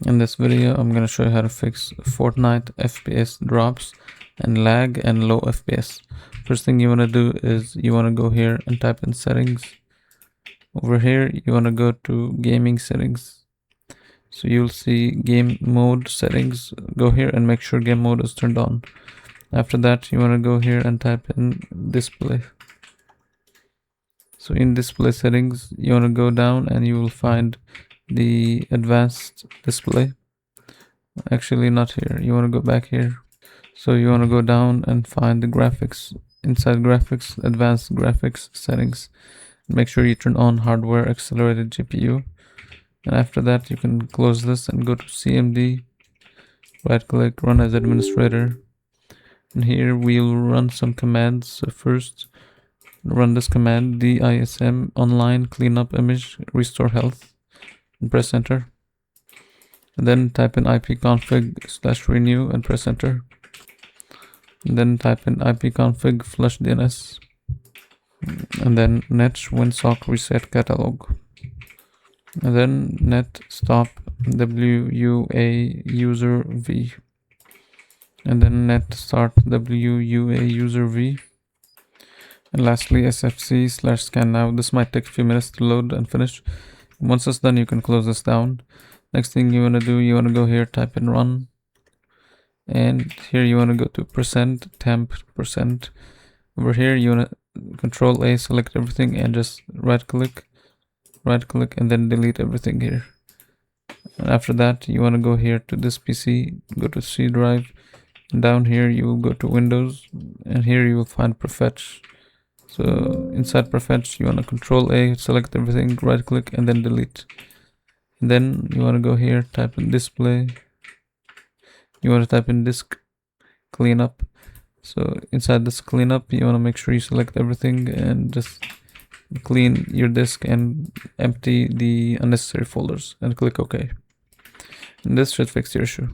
In this video, I'm going to show you how to fix Fortnite FPS drops and lag and low FPS. First thing you want to do is you want to go here and type in settings. Over here, you want to go to gaming settings. So you'll see game mode settings. Go here and make sure game mode is turned on. After that, you want to go here and type in display. So in display settings, you want to go down and you will find the advanced display. Actually, not here. You want to go back here. So you want to go down and find the graphics. Inside graphics, advanced graphics settings. Make sure you turn on hardware accelerated GPU. And after that, you can close this and go to CMD. Right click, run as administrator. And here we'll run some commands. So first, run this command, dism online cleanup image restore health, and press enter. And then type in ipconfig/renew and press enter. And then type in ipconfig flush DNS. And then net winsock reset catalog. And then net stop WUA user v. And then net start WUA user v. And lastly, sfc/scan now. This might take a few minutes to load and finish. Once it's done, you can close this down. Next thing you want to do, you want to go here, type in run. And here you want to go to %temp%. Over here, you want to Control A, select everything, and just right click, and then delete everything here. And after that, you want to go here to this PC, go to C drive. And down here, you will go to Windows, and here you will find Prefetch. So inside Prefetch, you want to Control A, select everything, right click, and then delete. And then you want to go here, type in display. You want to type in disk cleanup. So inside this cleanup, you want to make sure you select everything and just clean your disk and empty the unnecessary folders and click OK. And this should fix your issue.